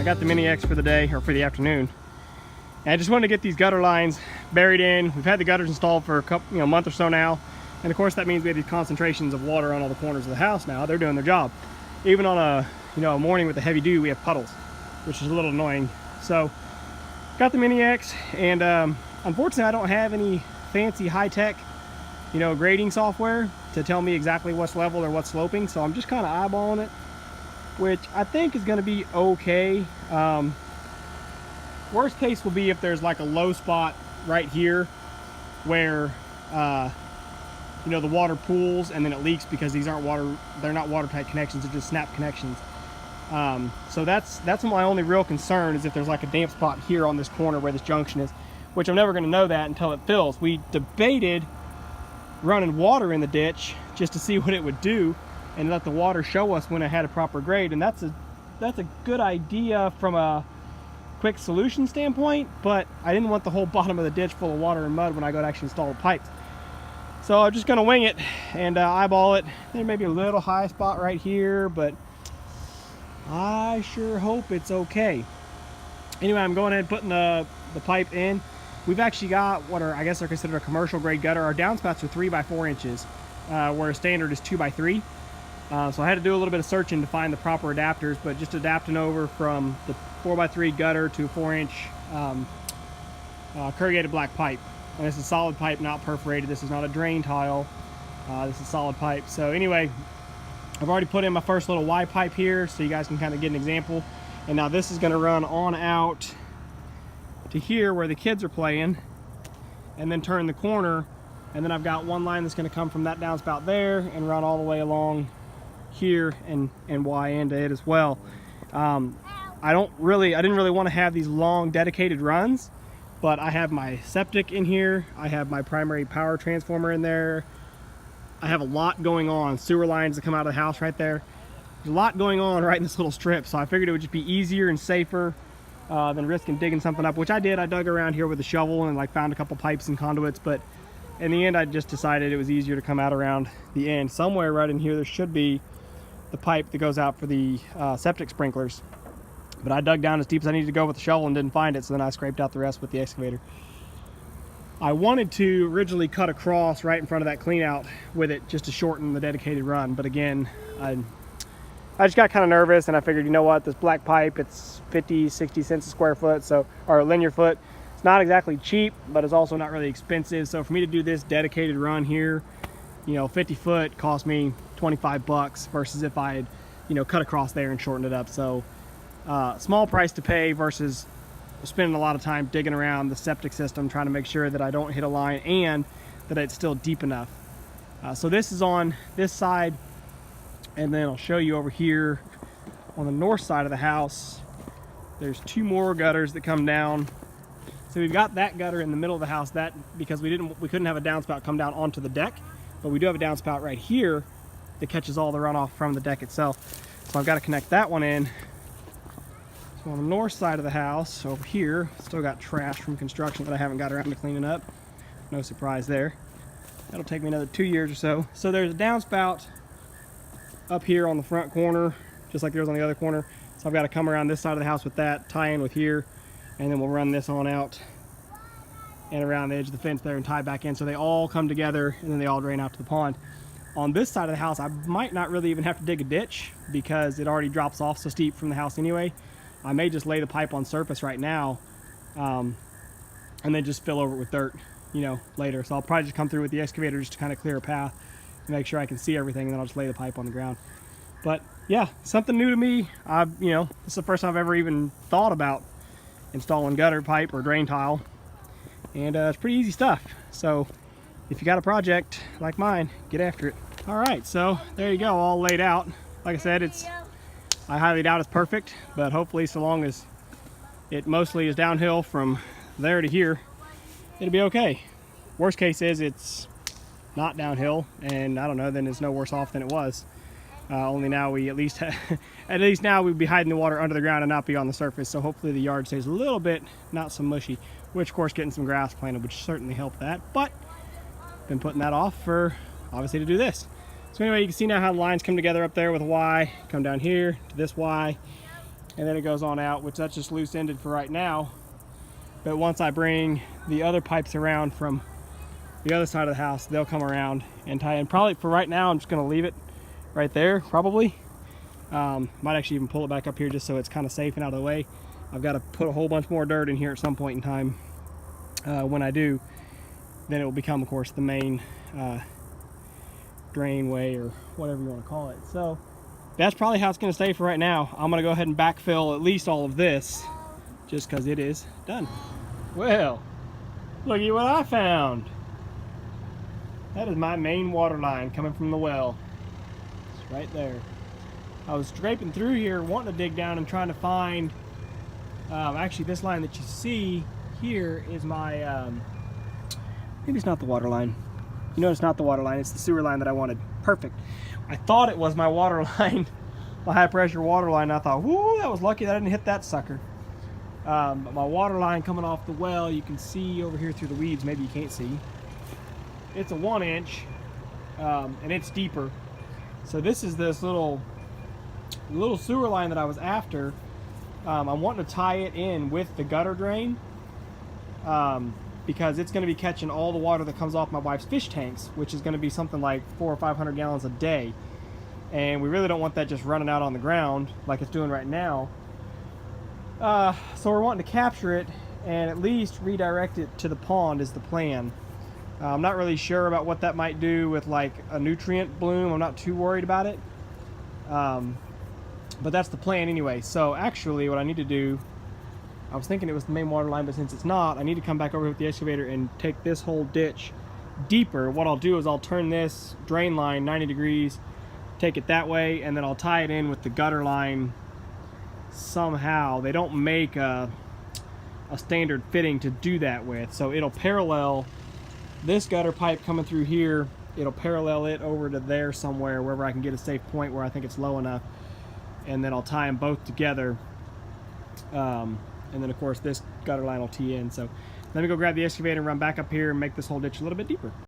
got the Mini X for the day, or for the afternoon. And I just wanted to get these gutter lines buried in. We've had the gutters installed for a couple, month or so now. And of course that means we have these concentrations of water on all the corners of the house now. They're doing their job. Even on a morning with a heavy dew, we have puddles, which is a little annoying. So got the Mini X, and unfortunately I don't have any fancy high-tech grading software to tell me exactly what's level or what's sloping, so I'm just kind of eyeballing it, which I think is going to be okay. Worst case will be if there's like a low spot right here where the water pools and then it leaks, because these aren't they're not watertight connections, they're just snap connections. So that's my only real concern, is if there's like a damp spot here on this corner where this junction is, which I'm never going to know that until it fills. We debated running water in the ditch just to see what it would do and let the water show us when it had a proper grade, and that's a good idea from a quick solution standpoint, but I didn't want the whole bottom of the ditch full of water and mud when I go to actually install the pipes. So I'm just going to wing it and eyeball it. There may be a little high spot right here, but I sure hope it's okay. Anyway, I'm going ahead and putting the pipe in. We've actually got what I guess are considered a commercial grade gutter. Our downspouts are 3 by 4 inches, where a standard is 2 by 3. So I had to do a little bit of searching to find the proper adapters, but just adapting over from the 4 by 3 gutter to 4-inch corrugated black pipe. And this is solid pipe, not perforated. This is not a drain tile. This is solid pipe. So anyway, I've already put in my first little Y pipe here, so you guys can kind of get an example. And now this is going to run on out to here where the kids are playing, and then turn the corner, and then I've got one line that's going to come from that downspout there and run all the way along here and Y into it as well. I didn't really want to have these long dedicated runs, but I have my septic in here, I have my primary power transformer in there, I have a lot going on, sewer lines that come out of the house right there. There's a lot going on right in this little strip, so I figured it would just be easier and safer than risking digging something up, which I did. I dug around here with a shovel and found a couple pipes and conduits, but in the end I just decided it was easier to come out around the end. Somewhere right in here there should be the pipe that goes out for the septic sprinklers, but I dug down as deep as I needed to go with the shovel and didn't find it, so then I scraped out the rest with the excavator. I wanted to originally cut across right in front of that clean out with it just to shorten the dedicated run, but again I just got kind of nervous, and I figured, you know what, this black pipe, it's 50-60 cents a square foot, so, or a linear foot. It's not exactly cheap, but it's also not really expensive. So for me to do this dedicated run here, 50 foot cost me 25 bucks versus if I had, cut across there and shortened it up. So small price to pay versus spending a lot of time digging around the septic system trying to make sure that I don't hit a line and that it's still deep enough. So this is on this side. And then I'll show you over here on the north side of the house, there's 2 more gutters that come down. So we've got that gutter in the middle of the house, that because we couldn't have a downspout come down onto the deck, but we do have a downspout right here that catches all the runoff from the deck itself. So I've got to connect that one in. So on the north side of the house over here, still got trash from construction that I haven't got around to cleaning up. No surprise there. That'll take me another 2 years or so. So there's a downspout up here on the front corner, just like there was on the other corner. So I've got to come around this side of the house with that, tie in with here, and then we'll run this on out and around the edge of the fence there and tie back in, so they all come together and then they all drain out to the pond. On this side of the house, I might not really even have to dig a ditch because it already drops off so steep from the house anyway. I may just lay the pipe on surface right now and then just fill over it with dirt, later. So I'll probably just come through with the excavator just to kind of clear a path, make sure I can see everything, and then I'll just lay the pipe on the ground. But yeah, something new to me. This is the first time I've ever even thought about installing gutter pipe or drain tile, and it's pretty easy stuff. So if you got a project like mine, get after it. All right, so there you go, all laid out. Like I said, I highly doubt it's perfect, but hopefully, so long as it mostly is downhill from there to here, it'll be okay. Worst case is it's not downhill, and I don't know, then it's no worse off than it was. Only now we at least now we'd be hiding the water under the ground and not be on the surface. So hopefully the yard stays a little bit not so mushy, which of course getting some grass planted would certainly help that, but been putting that off for obviously to do this. So anyway, you can see now how the lines come together up there with a Y, come down here to this Y, and then it goes on out, which that's just loose ended for right now. But once I bring the other pipes around from the other side of the house, they'll come around and tie in. Probably for right now, I'm just gonna leave it right there, probably. Might actually even pull it back up here just so it's kind of safe and out of the way. I've got to put a whole bunch more dirt in here at some point in time. When I do, then it will become, of course, the main drain way, or whatever you want to call it. So that's probably how it's going to stay for right now. I'm going to go ahead and backfill at least all of this, just because it is done. Well, look at what I found. That is my main water line coming from the well. It's right there. I was scraping through here wanting to dig down and trying to find, actually this line that you see here is my, maybe it's not the water line. You know, it's not the water line, it's the sewer line that I wanted. Perfect. I thought it was my water line, my high pressure water line. I thought, whoo, that was lucky that I didn't hit that sucker. But my water line coming off the well, you can see over here through the weeds, maybe you can't see. It's a 1 inch, and it's deeper. So this is this little sewer line that I was after. I'm wanting to tie it in with the gutter drain, because it's going to be catching all the water that comes off my wife's fish tanks, which is going to be something like 400 or 500 gallons a day. And we really don't want that just running out on the ground like it's doing right now. So we're wanting to capture it and at least redirect it to the pond is the plan. I'm not really sure about what that might do with like a nutrient bloom. I'm not too worried about it. But that's the plan anyway. So actually what I need to do, I was thinking it was the main water line, but since it's not, I need to come back over with the excavator and take this whole ditch deeper. What I'll do is I'll turn this drain line 90 degrees, take it that way, and then I'll tie it in with the gutter line somehow. They don't make a standard fitting to do that with, so it'll parallel this gutter pipe coming through here. It'll parallel it over to there somewhere, wherever I can get a safe point where I think it's low enough, and then I'll tie them both together. And then of course this gutter line will tee in. So let me go grab the excavator and run back up here and make this whole ditch a little bit deeper.